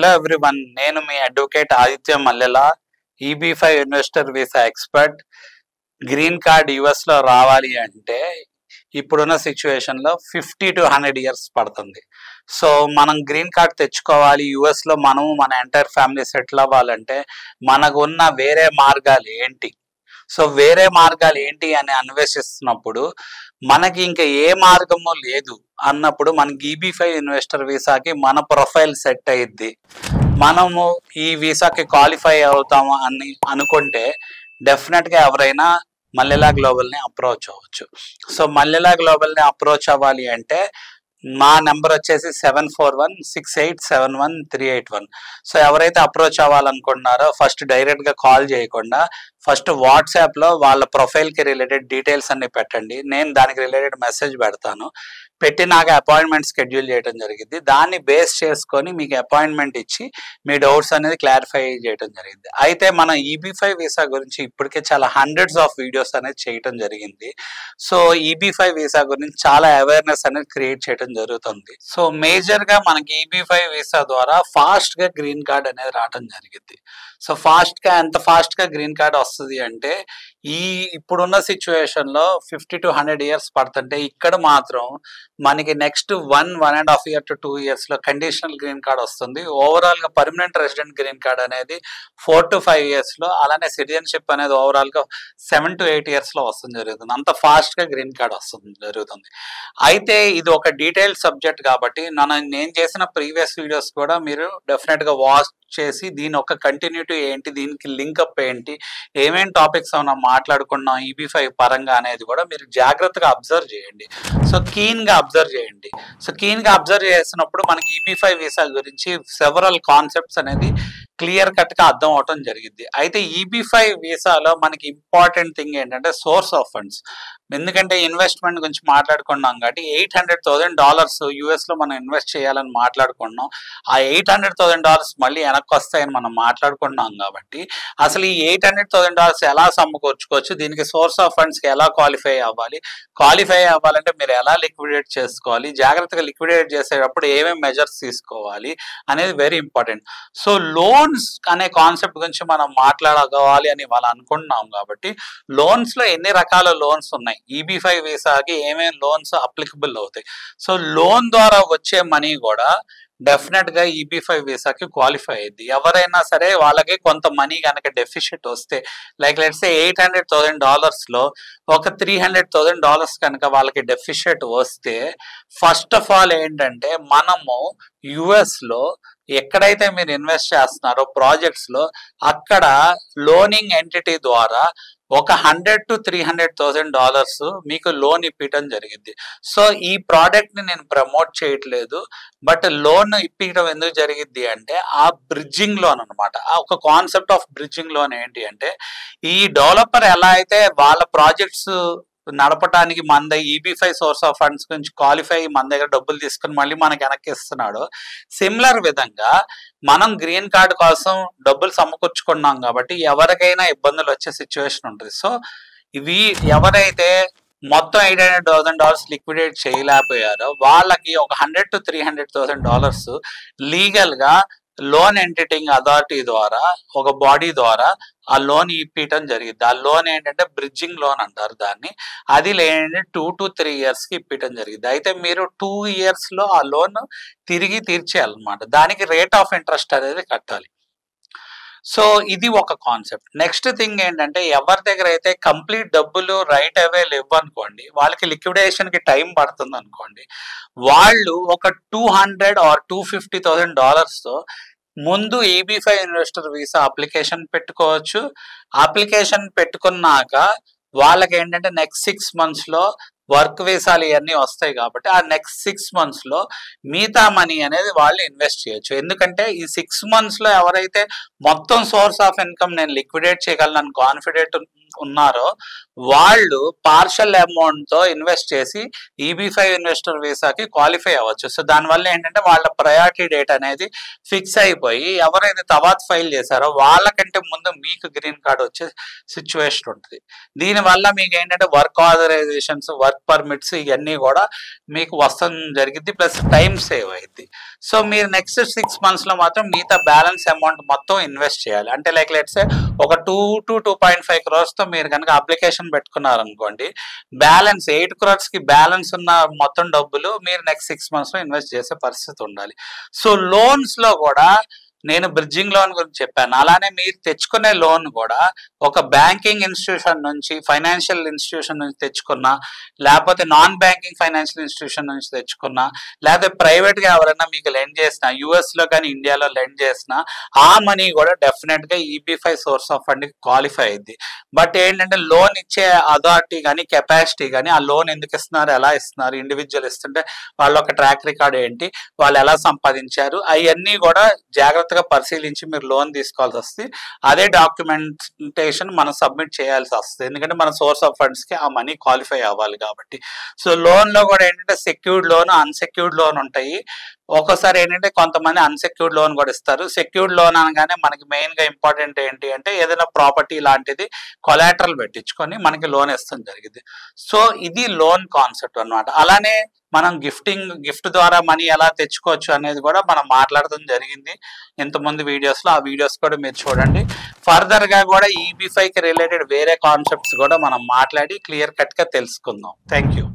Hello everyone, నేను మీ advocate Aditya మల్లెల, EB5 investor visa expert. Green card US లో రావాలి అంటే ఇప్పుడున్న సిచ్యువేషన్ లో 50 to 100 ఇయర్స్ పడుతుంది. సో మనం గ్రీన్ కార్డ్ తెచ్చుకోవాలి యుఎస్ లో, మనము మన ఎంటైర్ ఫ్యామిలీ సెటిల్ అవ్వాలంటే మనకు ఉన్న వేరే మార్గాలు ఏంటి? సో వేరే మార్గాలు ఏంటి అని అన్వేషిస్తున్నప్పుడు మనకి ఇంకా ఏ మార్గము లేదు అన్నప్పుడు మనకి EB5 ఇన్వెస్టర్ వీసాకి మన ప్రొఫైల్ సెట్ అయ్యిద్ది, మనము ఈ వీసాకి క్వాలిఫై అవుతాము అని అనుకుంటే డెఫినెట్గా ఎవరైనా మల్లెల గ్లోబల్ని అప్రోచ్ అవ్వచ్చు. సో మల్లెల గ్లోబల్ని అప్రోచ్ అవ్వాలి అంటే మా నెంబర్ వచ్చేసి 7416871381. సో ఎవరైతే అప్రోచ్ అవ్వాలనుకుంటున్నారో ఫస్ట్ డైరెక్ట్గా కాల్ చేయకుండా ఫస్ట్ వాట్సాప్లో వాళ్ళ ప్రొఫైల్కి రిలేటెడ్ డీటెయిల్స్ అన్ని పెట్టండి. నేను దానికి రిలేటెడ్ మెసేజ్ పెడతాను, పెట్టి నాకు అపాయింట్మెంట్ షెడ్యూల్ చేయడం జరిగింది. దాన్ని బేస్ చేసుకొని మీకు అపాయింట్మెంట్ ఇచ్చి మీ డౌట్స్ అనేది క్లారిఫై చేయడం జరిగింది. అయితే మనం EB5 వీసా గురించి ఇప్పటికే చాలా హండ్రెడ్స్ ఆఫ్ వీడియోస్ అనేది చేయడం జరిగింది. సో EB5 వీసా గురించి చాలా అవేర్నెస్ అనేది క్రియేట్ చేయడం జరుగుతుంది. సో మేజర్గా మనకి EB5 వీసా ద్వారా ఫాస్ట్గా గ్రీన్ కార్డ్ అనేది రావడం జరిగింది. సో ఎంత ఫాస్ట్గా గ్రీన్ కార్డ్ వస్తుంది అంటే ఇప్పుడున్న సిచ్యువేషన్లో 50 to 100 ఇయర్స్ పడుతుంటే ఇక్కడ మాత్రం మనకి next 1.5 year to 2 years conditional green card వస్తుంది. ఓవరాల్గా పర్మనెంట్ రెసిడెంట్ గ్రీన్ కార్డ్ అనేది 4 to 5 years, అలానే సిటిజన్షిప్ అనేది ఓవరాల్గా 7 to 8 years వస్తుంది జరుగుతుంది. అంత ఫాస్ట్గా గ్రీన్ కార్డ్ వస్తుంది జరుగుతుంది. అయితే ఇది ఒక డీటెయిల్ సబ్జెక్ట్ కాబట్టి నేను చేసిన ప్రీవియస్ వీడియోస్ కూడా మీరు డెఫినెట్గా వాచ్ చేసి దీని ఒక కంటిన్యూటీ ఏంటి, దీనికి లింకప్ ఏంటి, ఏమేమి టాపిక్స్ మనం మాట్లాడుకున్నాం EB5 పరంగా అనేది కూడా మీరు జాగ్రత్తగా అబ్జర్వ్ చేయండి. సో కీన్గా అబ్జర్వ్ చేయండి. సో కీన్గా అబ్జర్వ్ చేసినప్పుడు మనకి EB5 వీసా గురించి సెవరల్ కాన్సెప్ట్స్ అనేది క్లియర్ కట్గా అర్థం అవటం జరిగింది. అయితే EB5 వీసాలో మనకి ఇంపార్టెంట్ థింగ్ ఏంటంటే సోర్స్ ఆఫ్ ఫండ్స్. ఎందుకంటే ఇన్వెస్ట్మెంట్ గురించి మాట్లాడుకున్నాం కాబట్టి $800,000 యుఎస్లో మనం ఇన్వెస్ట్ చేయాలని మాట్లాడుకున్నాం. ఆ $800,000 మళ్ళీ వెనక్కి వస్తాయని మనం మాట్లాడుకున్నాం కాబట్టి అసలు ఈ $800,000 ఎలా సమకూర్చుకోవచ్చు, దీనికి సోర్స్ ఆఫ్ ఫండ్స్కి ఎలా క్వాలిఫై అవ్వాలంటే మీరు ఎలా లిక్విడేట్ చేసుకోవాలి, జాగ్రత్తగా లిక్విడేట్ చేసేటప్పుడు ఏమేమి మెజర్స్ తీసుకోవాలి అనేది వెరీ ఇంపార్టెంట్. సో లోన్స్ అనే కాన్సెప్ట్ గురించి మనం మాట్లాడగవాలి అని వాళ్ళు అనుకుంటున్నాం కాబట్టి లోన్స్లో ఎన్ని రకాల లోన్స్ ఉన్నాయి, EB5 వీసాకి ఏమేమి లోన్స్ అప్లికబుల్ అవుతాయి. సో లోన్ ద్వారా వచ్చే మనీ కూడా డెఫినెట్గా EB5 వీసాకి క్వాలిఫై అయ్యింది. ఎవరైనా సరే వాళ్ళకి కొంత మనీ కనుక డెఫిషిట్ వస్తే, లైక్ లెట్స్ సే $800,000 ఒక $300,000 కనుక వాళ్ళకి డెఫిషిట్ వస్తే ఫస్ట్ ఆఫ్ ఆల్ ఏంటంటే మనము యుఎస్లో ఎక్కడైతే మీరు ఇన్వెస్ట్ చేస్తున్నారో ప్రాజెక్ట్స్లో అక్కడ లోనింగ్ ఎంటిటీ ద్వారా ఒక $100,000 to $300,000 మీకు లోన్ ఇప్పించడం జరిగింది. సో ఈ ప్రోడక్ట్ని నేను ప్రమోట్ చేయట్లేదు, బట్ లోన్ ఇప్పించడం ఎందుకు జరిగింది అంటే ఆ బ్రిడ్జింగ్ లోన్ అనమాట. ఒక కాన్సెప్ట్ ఆఫ్ బ్రిడ్జింగ్ లోన్ ఏంటి అంటే ఈ డెవలపర్ ఎలా అయితే వాళ్ళ ప్రాజెక్ట్స్ నడపడానికి మన EB5 సోర్స్ ఆఫ్ ఫండ్స్ గురించి క్వాలిఫై మన దగ్గర డబ్బులు తీసుకుని మళ్ళీ మనకి వెనక్కి ఇస్తున్నాడు, సిమిలర్ విధంగా మనం గ్రీన్ కార్డ్ కోసం డబ్బులు సమకూర్చుకున్నాం కాబట్టి ఎవరికైనా ఇబ్బందులు వచ్చే సిచ్యువేషన్ ఉంటుంది. సో ఇవి ఎవరైతే మొత్తం $800,000 లిక్విడేట్ చేయలేకపోయారో వాళ్ళకి ఒక $100,000 to $300,000 లీగల్గా లోన్ ఎంటిటింగ్ అథారిటీ ద్వారా ఒక బాడీ ద్వారా ఆ లోన్ ఇప్పించడం జరిగింది. ఆ లోన్ ఏంటంటే బ్రిడ్జింగ్ లోన్ అంటారు దాన్ని. అది ఏంటంటే 2 to 3 yearsకి ఇప్పించడం జరిగింది. అయితే మీరు 2 yearsలో ఆ లోన్ తిరిగి తీర్చేయాలన్నమాట. దానికి రేట్ ఆఫ్ ఇంట్రెస్ట్ అనేది కట్టాలి. సో ఇది ఒక కాన్సెప్ట్. నెక్స్ట్ థింగ్ ఏంటంటే ఎవరి దగ్గర అయితే కంప్లీట్ డబ్బులు రైట్ అవే లేవు అనుకోండి, వాళ్ళకి లిక్విడేషన్కి టైం పడుతుంది అనుకోండి, వాళ్ళు ఒక $200,000 or $250,000తో ముందు EB5 ఇన్వెస్టర్ వీసా అప్లికేషన్ పెట్టుకోవచ్చు. అప్లికేషన్ పెట్టుకున్నాక వాళ్ళకి ఏంటంటే నెక్స్ట్ 6 monthsలో వర్క్ వీసాలు ఇవన్నీ వస్తాయి కాబట్టి ఆ నెక్స్ట్ 6 monthsలో మిగతా మనీ అనేది వాళ్ళు ఇన్వెస్ట్ చేయొచ్చు. ఎందుకంటే ఈ 6 monthsలో ఎవరైతే మొత్తం సోర్స్ ఆఫ్ ఇన్కమ్ నేను లిక్విడేట్ చేయగలను కాన్ఫిడెంట్ ఉన్నారో వాళ్ళు పార్షల్ అమౌంట్తో ఇన్వెస్ట్ చేసి EB5 ఇన్వెస్టర్ వీసాకి క్వాలిఫై అవ్వచ్చు. సో దానివల్ల ఏంటంటే వాళ్ళ ప్రయారిటీ డేట్ అనేది ఫిక్స్ అయిపోయి ఎవరైతే తర్వాత ఫైల్ చేశారో వాళ్ళకంటే ముందు మీకు గ్రీన్ కార్డ్ వచ్చే సిచ్యువేషన్ ఉంటుంది. దీనివల్ల మీకు ఏంటంటే work authorisations, work work permits ఇవన్నీ కూడా మీకు వస్తాం జరిగింది, ప్లస్ టైం సేవ్ అయింది. సో మీరు నెక్స్ట్ 6 months లో మాత్రం మిగతా బ్యాలెన్స్ అమౌంట్ మొత్తం ఇన్వెస్ట్ చేయాలి. అంటే లైక్ లెట్స్ ఒక 2 to 2.5 crores తో మీరు కనుక అప్లికేషన్ పెట్టుకున్నారనుకోండి, బ్యాలెన్స్ 8 crores కి బ్యాలెన్స్ ఉన్న మొత్తం డబ్బులు మీరు నెక్స్ట్ 6 months లో ఇన్వెస్ట్ చేసే పరిస్థితి ఉండాలి. సో లోన్స్ లో కూడా నేను బ్రిడ్జింగ్ లోన్ గురించి చెప్పాను. అలానే మీరు తెచ్చుకునే లోన్ కూడా ఒక బ్యాంకింగ్ ఇన్స్టిట్యూషన్ నుంచి, ఫైనాన్షియల్ ఇన్స్టిట్యూషన్ నుంచి తెచ్చుకున్నా, లేకపోతే నాన్ బ్యాంకింగ్ ఫైనాన్షియల్ ఇన్స్టిట్యూషన్ నుంచి తెచ్చుకున్నా, లేకపోతే ప్రైవేట్ గా ఎవరైనా మీకు లెండ్ చేసినా, యుఎస్ లో కానీ ఇండియాలో లెండ్ చేసినా, ఆ మనీ కూడా డెఫినెట్ గా EB-5 source of fund qualify అయింది. బట్ ఏంటంటే లోన్ ఇచ్చే అథారిటీ కానీ కెపాసిటీ కానీ, ఆ లోన్ ఎందుకు ఇస్తున్నారు, ఎలా ఇస్తున్నారు, ఇండివిజువల్ ఇస్తుంటే వాళ్ళ ఒక ట్రాక్ రికార్డ్ ఏంటి, వాళ్ళు ఎలా సంపాదించారు, అవన్నీ కూడా జాగ్రత్తగా పరిశీలించి మీరు లోన్ తీసుకోవాల్సి వస్తుంది. అదే డాక్యుమెంటేషన్ మనం సబ్మిట్ చేయాల్సి వస్తుంది, ఎందుకంటే మన సోర్స్ ఆఫ్ ఫండ్స్ కి ఆ మనీ క్వాలిఫై అవ్వాలి కాబట్టి. సో లోన్ లో కూడా ఏంటంటే సెక్యూర్డ్ లోన్, అన్సెక్యూర్డ్ లోన్ ఉంటాయి. ఒక్కోసారి ఏంటంటే కొంతమంది అన్సెక్యూర్డ్ లోన్ కూడా ఇస్తారు. సెక్యూర్డ్ లోన్ అనగానే మనకి మెయిన్ గా ఇంపార్టెంట్ ఏంటి అంటే ఏదైనా ప్రాపర్టీ లాంటిది కొలాటరల్ పెట్టించుకొని మనకి లోన్ ఇస్తాం జరిగింది. సో ఇది లోన్ కాన్సెప్ట్ అన్నమాట. అలానే మనం గిఫ్ట్ ద్వారా మనీ ఎలా తెచ్చుకోవచ్చు అనేది కూడా మనం మాట్లాడడం జరిగింది ఇంతకుముందు వీడియోస్ లో. ఆ వీడియోస్ కూడా మీరు చూడండి. ఫర్దర్ గా కూడా EB-5 కి రిలేటెడ్ వేరే కాన్సెప్ట్స్ కూడా మనం మాట్లాడి క్లియర్ కట్ గా తెలుసుకుందాం. Thank you.